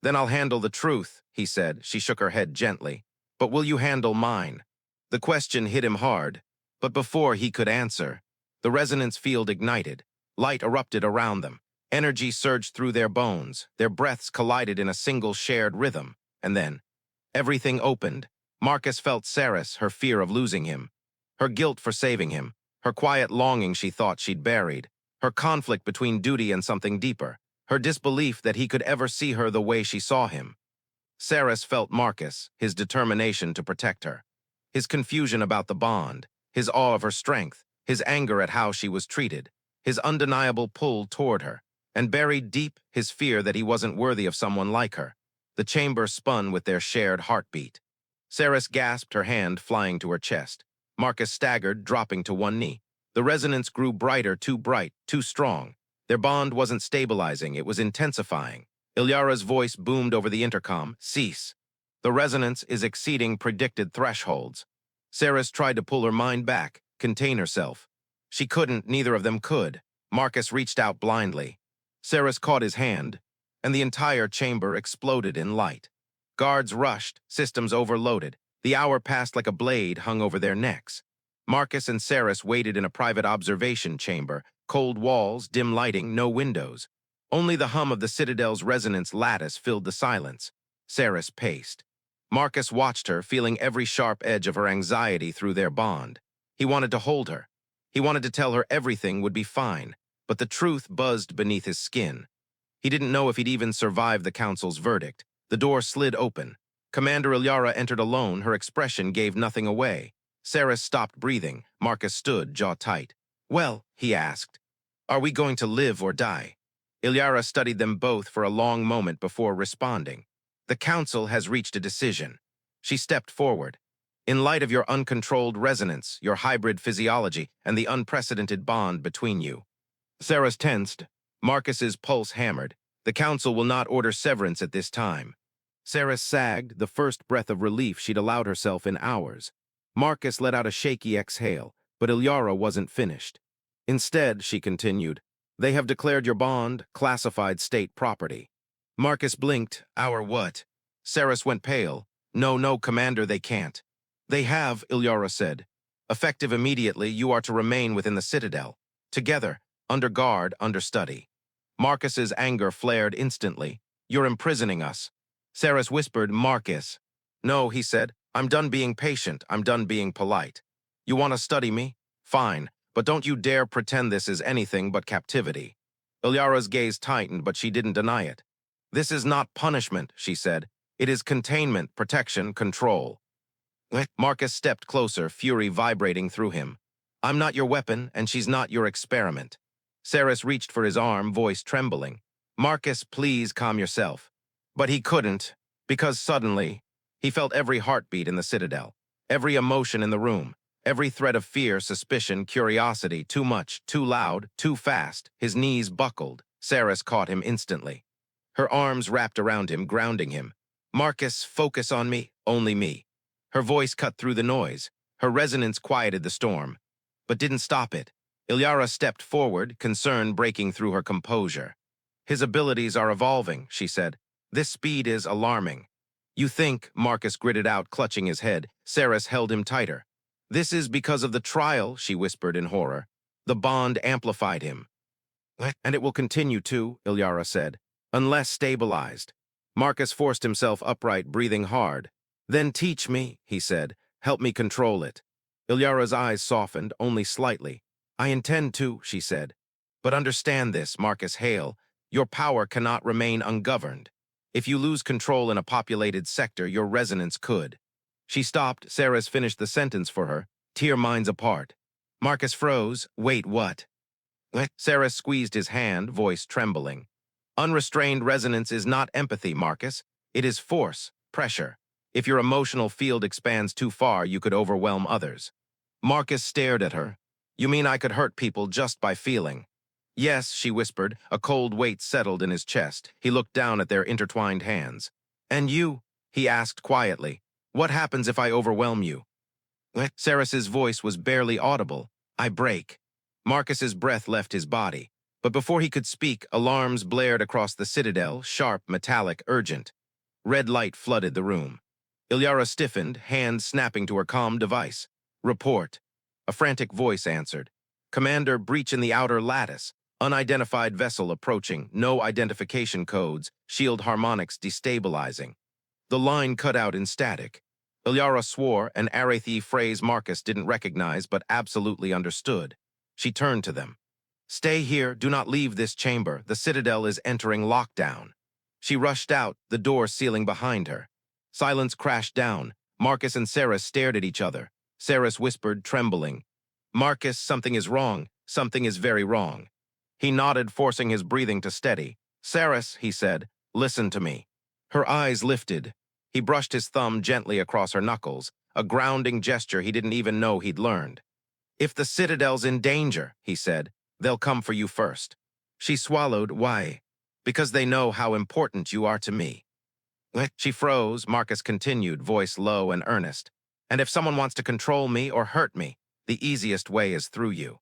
Then I'll handle the truth, he said. She shook her head gently. But will you handle mine? The question hit him hard, but before he could answer, the resonance field ignited. Light erupted around them. Energy surged through their bones. Their breaths collided in a single shared rhythm. And then, everything opened. Marcus felt Seris, her fear of losing him, her guilt for saving him, her quiet longing she thought she'd buried, her conflict between duty and something deeper, her disbelief that he could ever see her the way she saw him. Seris felt Marcus, his determination to protect her, his confusion about the bond, his awe of her strength, his anger at how she was treated, his undeniable pull toward her, and buried deep his fear that he wasn't worthy of someone like her. The chamber spun with their shared heartbeat. Seris gasped, her hand flying to her chest. Marcus staggered, dropping to one knee. The resonance grew brighter, too bright, too strong. Their bond wasn't stabilizing, it was intensifying. Ilyara's voice boomed over the intercom, cease. The resonance is exceeding predicted thresholds. Seris tried to pull her mind back, contain herself. She couldn't, neither of them could. Marcus reached out blindly. Seris caught his hand, and the entire chamber exploded in light. Guards rushed, systems overloaded. The hour passed like a blade hung over their necks. Marcus and Seris waited in a private observation chamber, cold walls, dim lighting, no windows. Only the hum of the citadel's resonance lattice filled the silence. Seris paced. Marcus watched her, feeling every sharp edge of her anxiety through their bond. He wanted to hold her. He wanted to tell her everything would be fine, but the truth buzzed beneath his skin. He didn't know if he'd even survive the council's verdict. The door slid open. Commander Ilyara entered alone, her expression gave nothing away. Seris stopped breathing. Marcus stood, jaw tight. Well, he asked, are we going to live or die? Ilyara studied them both for a long moment before responding. The council has reached a decision. She stepped forward. In light of your uncontrolled resonance, your hybrid physiology, and the unprecedented bond between you. Seris tensed. Marcus's pulse hammered. The council will not order severance at this time. Seris sagged, the first breath of relief she'd allowed herself in hours. Marcus let out a shaky exhale, but Ilyara wasn't finished. Instead, she continued, they have declared your bond classified state property. Marcus blinked. Our what? Seris went pale. No, Commander, they can't. They have, Ilyara said. Effective immediately, you are to remain within the citadel. Together, under guard, under study. Marcus's anger flared instantly. You're imprisoning us. Seris whispered, Marcus. No, he said. I'm done being patient. I'm done being polite. You want to study me? Fine, but don't you dare pretend this is anything but captivity. Ilyara's gaze tightened, but she didn't deny it. This is not punishment, she said. It is containment, protection, control. Marcus stepped closer, fury vibrating through him. I'm not your weapon, and she's not your experiment. Seris reached for his arm, voice trembling. Marcus, please calm yourself. But he couldn't, because suddenly, he felt every heartbeat in the citadel, every emotion in the room, every thread of fear, suspicion, curiosity, too much, too loud, too fast. His knees buckled. Seris caught him instantly. Her arms wrapped around him, grounding him. Marcus, focus on me, only me. Her voice cut through the noise. Her resonance quieted the storm, but didn't stop it. Ilyara stepped forward, concern breaking through her composure. His abilities are evolving, she said. This speed is alarming. You think, Marcus gritted out, clutching his head. Seris held him tighter. This is because of the trial, she whispered in horror. The bond amplified him. And it will continue to, Ilyara said, unless stabilized. Marcus forced himself upright, breathing hard. Then teach me, he said. Help me control it. Ilyara's eyes softened, only slightly. I intend to, she said. But understand this, Marcus Hale. Your power cannot remain ungoverned. If you lose control in a populated sector, your resonance could. She stopped. Seris finished the sentence for her, tear minds apart. Marcus froze. Wait, what? Seris squeezed his hand, voice trembling. Unrestrained resonance is not empathy, Marcus. It is force, pressure. If your emotional field expands too far, you could overwhelm others. Marcus stared at her. You mean I could hurt people just by feeling? Yes, she whispered. A cold weight settled in his chest. He looked down at their intertwined hands. And you? He asked quietly. What happens if I overwhelm you? Seris's voice was barely audible. I break. Marcus's breath left his body. But before he could speak, alarms blared across the citadel, sharp, metallic, urgent. Red light flooded the room. Ilyara stiffened, hands snapping to her comm device. Report. A frantic voice answered. Commander, breach in the outer lattice. Unidentified vessel approaching, no identification codes, shield harmonics destabilizing. The line cut out in static. Ilyara swore, an Arathei phrase Marcus didn't recognize but absolutely understood. She turned to them. Stay here, do not leave this chamber. The citadel is entering lockdown. She rushed out, the door sealing behind her. Silence crashed down. Marcus and Seris stared at each other. Seris whispered, trembling. Marcus, something is wrong. Something is very wrong. He nodded, forcing his breathing to steady. Seris, he said, listen to me. Her eyes lifted. He brushed his thumb gently across her knuckles, a grounding gesture he didn't even know he'd learned. If the citadel's in danger, he said, they'll come for you first. She swallowed. Why? Because they know how important you are to me. She froze. Marcus continued, voice low and earnest. And if someone wants to control me or hurt me, the easiest way is through you.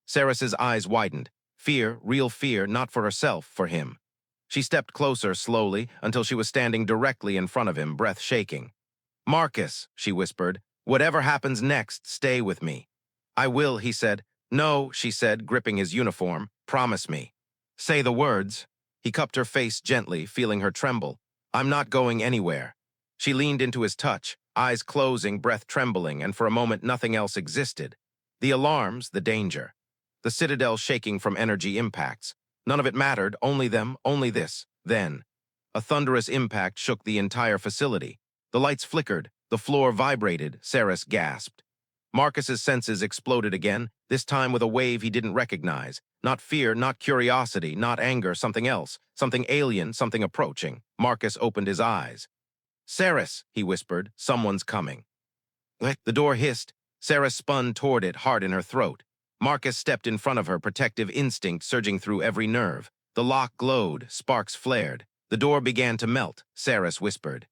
Seris's eyes widened. Fear, real fear, not for herself, for him. She stepped closer slowly until she was standing directly in front of him, breath shaking. Marcus, she whispered, whatever happens next, stay with me. I will, he said. No, she said, gripping his uniform. Promise me. Say the words. He cupped her face gently, feeling her tremble. I'm not going anywhere. She leaned into his touch, eyes closing, breath trembling, and for a moment nothing else existed. The alarms, the danger. The citadel shaking from energy impacts. None of it mattered, only them, only this. Then, a thunderous impact shook the entire facility. The lights flickered, the floor vibrated. Seris gasped. Marcus's senses exploded again, this time with a wave he didn't recognize. Not fear, not curiosity, not anger, something else. Something alien, something approaching. Marcus opened his eyes. Seris, he whispered, someone's coming. The door hissed. Seris spun toward it, heart in her throat. Marcus stepped in front of her, protective instinct surging through every nerve. The lock glowed, sparks flared. The door began to melt. Seris whispered.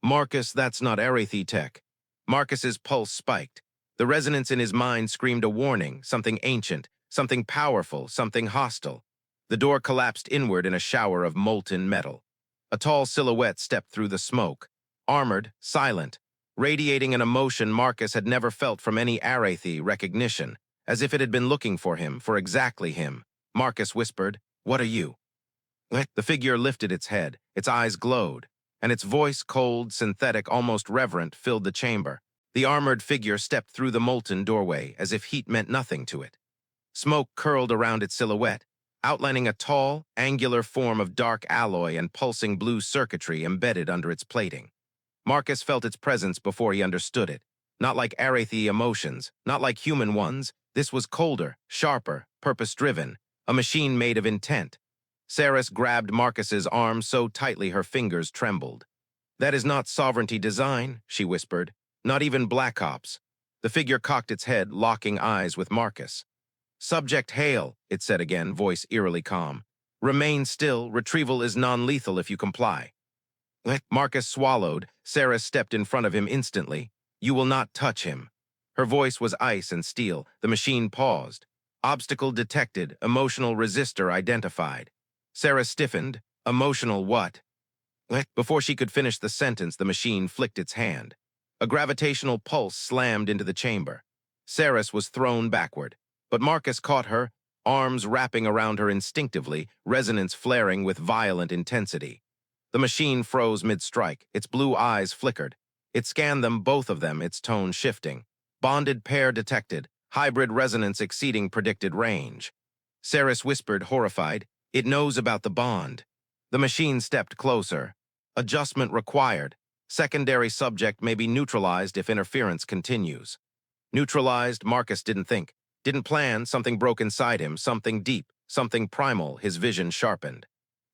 Marcus, that's not Arathei tech. Marcus's pulse spiked. The resonance in his mind screamed a warning, something ancient, something powerful, something hostile. The door collapsed inward in a shower of molten metal. A tall silhouette stepped through the smoke. Armored, silent, radiating an emotion Marcus had never felt from any Arathei recognition, as if it had been looking for him, for exactly him. Marcus whispered, What are you? The figure lifted its head, its eyes glowed, and its voice, cold, synthetic, almost reverent, filled the chamber. The armored figure stepped through the molten doorway, as if heat meant nothing to it. Smoke curled around its silhouette, outlining a tall, angular form of dark alloy and pulsing blue circuitry embedded under its plating. Marcus felt its presence before he understood it. Not like Arathei emotions, not like human ones. This was colder, sharper, purpose-driven, a machine made of intent. Seris grabbed Marcus's arm so tightly her fingers trembled. "That is not sovereignty design," she whispered. "Not even Black Ops." The figure cocked its head, locking eyes with Marcus. "Subject Hale," it said again, voice eerily calm. "Remain still. Retrieval is non-lethal if you comply." Marcus swallowed. Seris stepped in front of him instantly. "You will not touch him." Her voice was ice and steel. The machine paused. Obstacle detected. Emotional resistor identified. Seris stiffened. "Emotional what?" Before she could finish the sentence, the machine flicked its hand. A gravitational pulse slammed into the chamber. Seris was thrown backward, but Marcus caught her, arms wrapping around her instinctively, resonance flaring with violent intensity. The machine froze mid-strike. Its blue eyes flickered. It scanned them, both of them, its tone shifting. Bonded pair detected. Hybrid resonance exceeding predicted range. Seris whispered, horrified, "It knows about the bond." The machine stepped closer. "Adjustment required. Secondary subject may be neutralized if interference continues." Neutralized, Marcus didn't think. Didn't plan. Something broke inside him, something deep, something primal. His vision sharpened.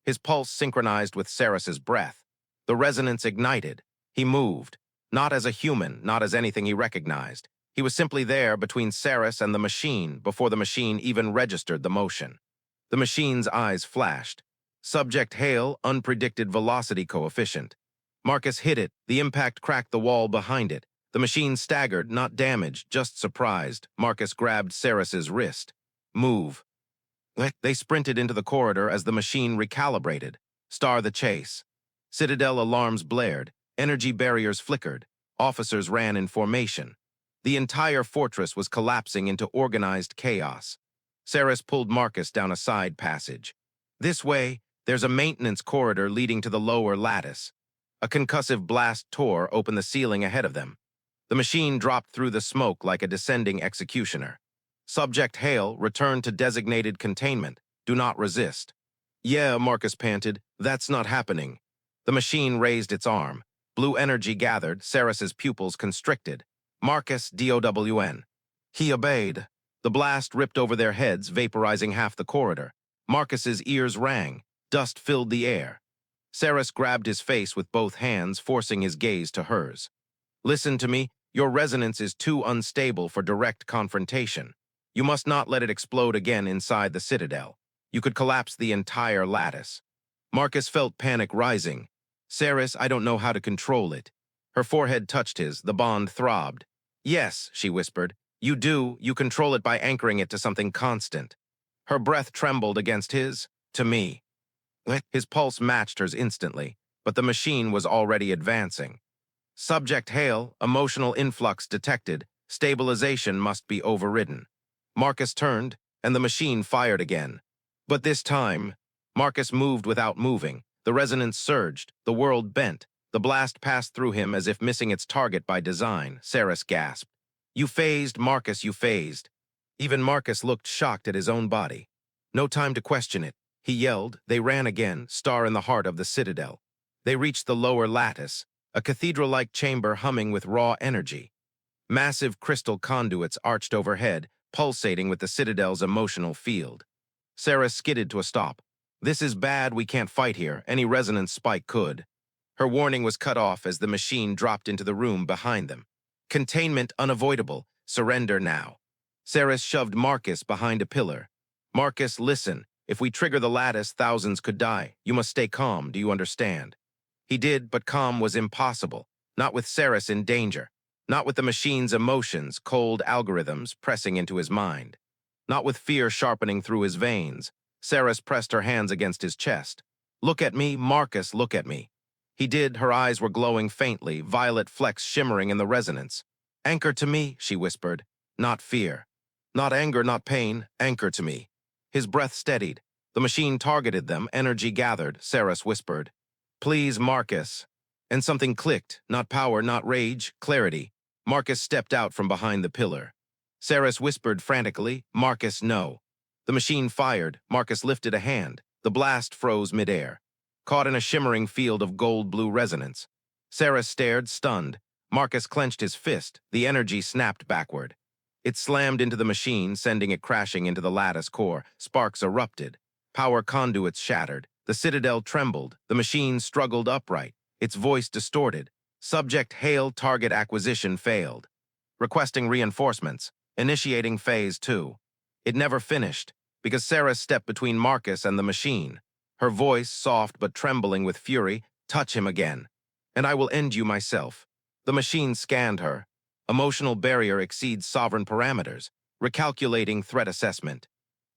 His pulse synchronized with Seris's breath. The resonance ignited. He moved. Not as a human, not as anything he recognized. He was simply there between Seris and the machine before the machine even registered the motion. The machine's eyes flashed. Subject Hale, unpredicted velocity coefficient. Marcus hit it. The impact cracked the wall behind it. The machine staggered, not damaged, just surprised. Marcus grabbed Seris's wrist. "Move." They sprinted into the corridor as the machine recalibrated. Star the chase. Citadel alarms blared. Energy barriers flickered. Officers ran in formation. The entire fortress was collapsing into organized chaos. Seris pulled Marcus down a side passage. "This way, there's a maintenance corridor leading to the lower lattice." A concussive blast tore open the ceiling ahead of them. The machine dropped through the smoke like a descending executioner. Subject Hale, return to designated containment. Do not resist. "Yeah," Marcus panted. "That's not happening." The machine raised its arm. Blue energy gathered, Seris's pupils constricted. "Marcus, DOWN." He obeyed. The blast ripped over their heads, vaporizing half the corridor. Marcus's ears rang. Dust filled the air. Seris grabbed his face with both hands, forcing his gaze to hers. "Listen to me. Your resonance is too unstable for direct confrontation. You must not let it explode again inside the citadel. You could collapse the entire lattice." Marcus felt panic rising. "Seris, I don't know how to control it." Her forehead touched his. The bond throbbed. "Yes," she whispered. "You do. You control it by anchoring it to something constant." Her breath trembled against his. "To me." His pulse matched hers instantly, but the machine was already advancing. "Subject Hale, emotional influx detected. Stabilization must be overridden." Marcus turned, and the machine fired again. But this time, Marcus moved without moving. The resonance surged. The world bent. The blast passed through him as if missing its target by design. Seris gasped. "You phased, Marcus, you phased." Even Marcus looked shocked at his own body. No time to question it. He yelled. They ran again, star in the heart of the citadel. They reached the lower lattice, a cathedral-like chamber humming with raw energy. Massive crystal conduits arched overhead, pulsating with the citadel's emotional field. Seris skidded to a stop. "This is bad, we can't fight here. Any resonance spike could." Her warning was cut off as the machine dropped into the room behind them. "Containment unavoidable. Surrender now." Seris shoved Marcus behind a pillar. "Marcus, listen. If we trigger the lattice, thousands could die. You must stay calm, do you understand?" He did, but calm was impossible. Not with Seris in danger. Not with the machine's emotions, cold algorithms, pressing into his mind. Not with fear sharpening through his veins. Seris pressed her hands against his chest. "Look at me, Marcus, look at me." He did. Her eyes were glowing faintly, violet flecks shimmering in the resonance. "Anchor to me," she whispered. "Not fear. Not anger, not pain. Anchor to me." His breath steadied. The machine targeted them, energy gathered. Seris whispered, "Please, Marcus." And something clicked. Not power, not rage, clarity. Marcus stepped out from behind the pillar. Seris whispered frantically, "Marcus, no." The machine fired. Marcus lifted a hand. The blast froze midair, caught in a shimmering field of gold-blue resonance. Seris stared, stunned. Marcus clenched his fist. The energy snapped backward. It slammed into the machine, sending it crashing into the lattice core. Sparks erupted. Power conduits shattered. The citadel trembled. The machine struggled upright. Its voice distorted. Subject Hale target acquisition failed. Requesting reinforcements. Initiating Phase 2. It never finished, because Seris stepped between Marcus and the machine. Her voice, soft but trembling with fury, "Touch him again, and I will end you myself." The machine scanned her. Emotional barrier exceeds sovereign parameters. Recalculating threat assessment.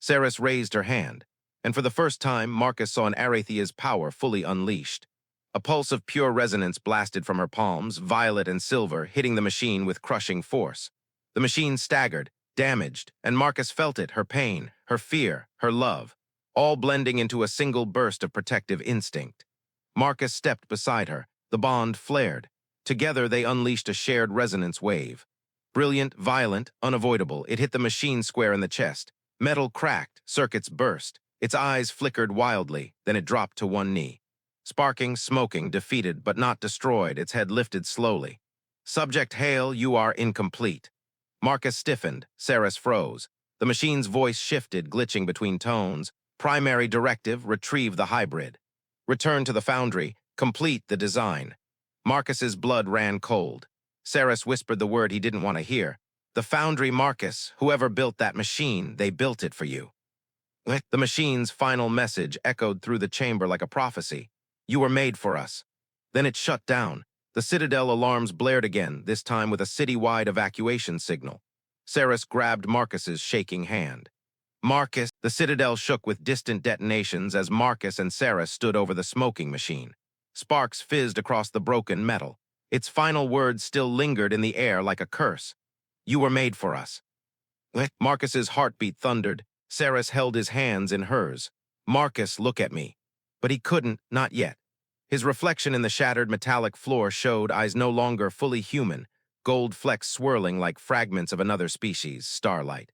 Seris raised her hand, and for the first time, Marcus saw an Arathei's power fully unleashed. A pulse of pure resonance blasted from her palms, violet and silver, hitting the machine with crushing force. The machine staggered, damaged, and Marcus felt it, her pain, her fear, her love, all blending into a single burst of protective instinct. Marcus stepped beside her. The bond flared. Together, they unleashed a shared resonance wave. Brilliant, violent, unavoidable, it hit the machine square in the chest. Metal cracked, circuits burst. Its eyes flickered wildly, then it dropped to one knee. Sparking, smoking, defeated but not destroyed, its head lifted slowly. "Subject Hale, you are incomplete." Marcus stiffened. Seris froze. The machine's voice shifted, glitching between tones. Primary directive, retrieve the hybrid. Return to the foundry, complete the design. Marcus's blood ran cold. Seris whispered the word he didn't want to hear. "The foundry, Marcus. Whoever built that machine, they built it for you." The machine's final message echoed through the chamber like a prophecy. "You were made for us." Then it shut down. The citadel alarms blared again, this time with a city-wide evacuation signal. Seris grabbed Marcus's shaking hand. "Marcus," the citadel shook with distant detonations as Marcus and Seris stood over the smoking machine. Sparks fizzed across the broken metal. Its final words still lingered in the air like a curse. "You were made for us." Marcus's heartbeat thundered. Seris held his hands in hers. "Marcus, look at me." But he couldn't, not yet. His reflection in the shattered metallic floor showed eyes no longer fully human, gold flecks swirling like fragments of another species, starlight.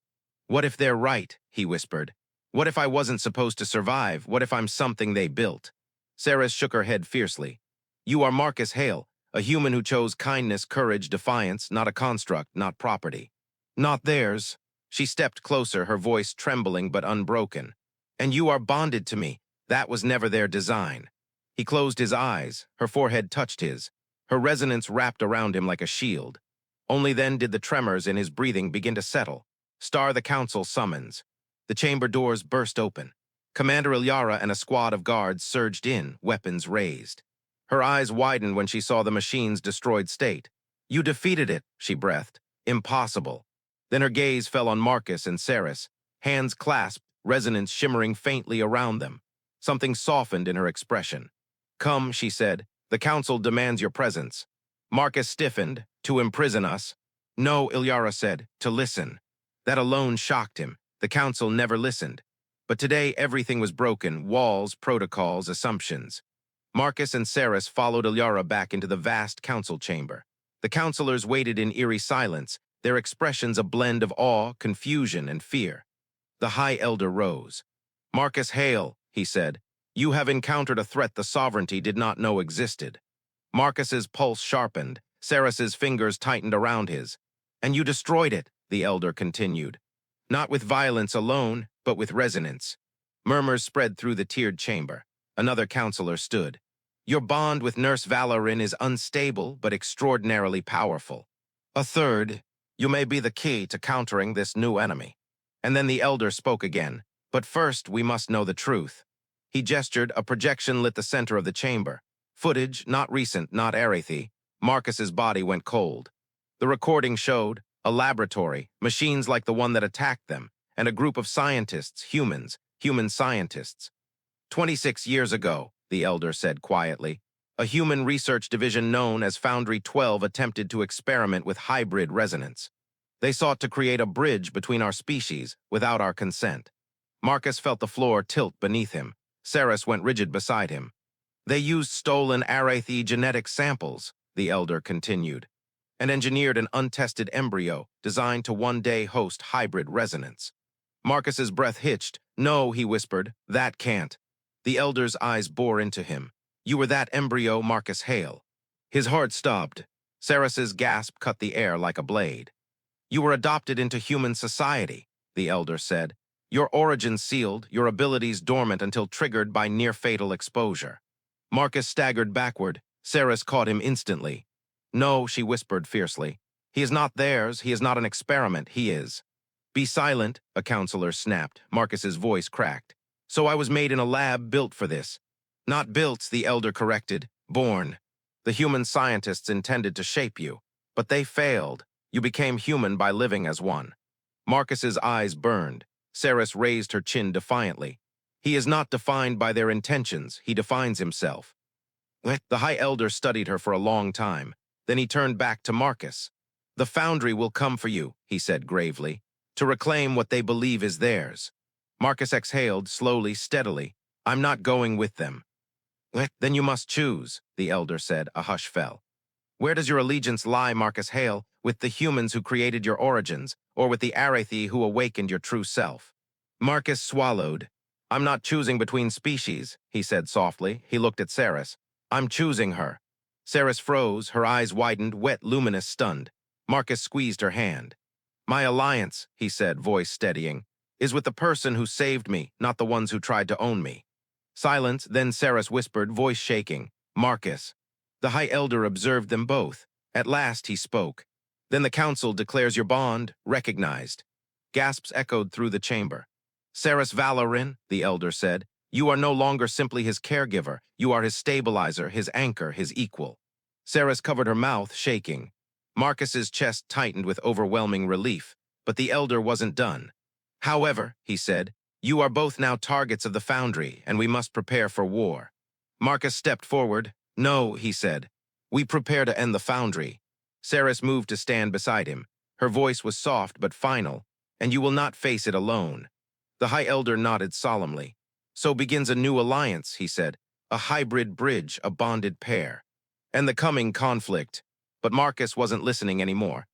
"What if they're right?" he whispered. "What if I wasn't supposed to survive? What if I'm something they built?" Seris shook her head fiercely. "You are Marcus Hale, a human who chose kindness, courage, defiance, not a construct, not property." "Not theirs." She stepped closer, her voice trembling but unbroken. "And you are bonded to me. That was never their design." He closed his eyes. Her forehead touched his. Her resonance wrapped around him like a shield. Only then did the tremors in his breathing begin to settle. Star the council summons. The chamber doors burst open. Commander Ilyara and a squad of guards surged in, weapons raised. Her eyes widened when she saw the machine's destroyed state. "You defeated it," she breathed. "Impossible." Then her gaze fell on Marcus and Seris, hands clasped, resonance shimmering faintly around them. Something softened in her expression. "Come," she said. "The council demands your presence." Marcus stiffened. "To imprison us?" "No," Ilyara said. "To listen." That alone shocked him. The council never listened. But today everything was broken, walls, protocols, assumptions. Marcus and Seris followed Ilyara back into the vast council chamber. The councilors waited in eerie silence, their expressions a blend of awe, confusion, and fear. The High Elder rose. "Marcus Hale," he said, "you have encountered a threat the sovereignty did not know existed." Marcus's pulse sharpened. Seris's fingers tightened around his. "And you destroyed it," the Elder continued. "Not with violence alone, but with resonance." Murmurs spread through the tiered chamber. Another counselor stood. "Your bond with Nurse Valaryn is unstable, but extraordinarily powerful." A third, "You may be the key to countering this new enemy." And then the Elder spoke again. "But first, we must know the truth." He gestured. A projection lit the center of the chamber. Footage, not recent, not Arathei. Marcus's body went cold. The recording showed a laboratory, machines like the one that attacked them, and a group of scientists, humans, human scientists. 26 years ago, the Elder said quietly, a human research division known as Foundry 12 attempted to experiment with hybrid resonance. They sought to create a bridge between our species without our consent. Marcus felt the floor tilt beneath him. Seris went rigid beside him. "They used stolen Arathei genetic samples," the Elder continued, "and engineered an untested embryo designed to one day host hybrid resonance." Marcus's breath hitched. "No," he whispered, "that can't." The Elder's eyes bore into him. "You were that embryo, Marcus Hale." His heart stopped. Seris's gasp cut the air like a blade. You were adopted into human society, the elder said. Your origins sealed, your abilities dormant until triggered by near-fatal exposure. Marcus staggered backward. Seris caught him instantly. No, she whispered fiercely. He is not theirs, he is not an experiment, he is. Be silent, a counselor snapped. Marcus's voice cracked. So I was made in a lab built for this. Not built, the elder corrected. Born. The human scientists intended to shape you, but they failed. You became human by living as one. Marcus's eyes burned. Seris raised her chin defiantly. He is not defined by their intentions, he defines himself. The High Elder studied her for a long time. Then he turned back to Marcus. The Foundry will come for you, he said gravely, to reclaim what they believe is theirs. Marcus exhaled, slowly, steadily. I'm not going with them. Then you must choose, the Elder said. A hush fell. Where does your allegiance lie, Marcus Hale, with the humans who created your origins, or with the Arathei who awakened your true self? Marcus swallowed. I'm not choosing between species, he said softly. He looked at Seris. I'm choosing her. Seris froze, her eyes widened, wet, luminous, stunned. Marcus squeezed her hand. My alliance, he said, voice steadying, is with the person who saved me, not the ones who tried to own me. Silence, then Seris whispered, voice shaking. Marcus. The High Elder observed them both. At last he spoke. Then the council declares your bond recognized. Gasps echoed through the chamber. Seris Valaryn, the Elder said, you are no longer simply his caregiver. You are his stabilizer, his anchor, his equal. Seris covered her mouth, shaking. Marcus's chest tightened with overwhelming relief, but the Elder wasn't done. However, he said, you are both now targets of the Foundry, and we must prepare for war. Marcus stepped forward. No, he said. We prepare to end the Foundry. Seris moved to stand beside him. Her voice was soft but final, and you will not face it alone. The High Elder nodded solemnly. So begins a new alliance, he said, a hybrid bridge, a bonded pair. And the coming conflict. But Marcus wasn't listening anymore.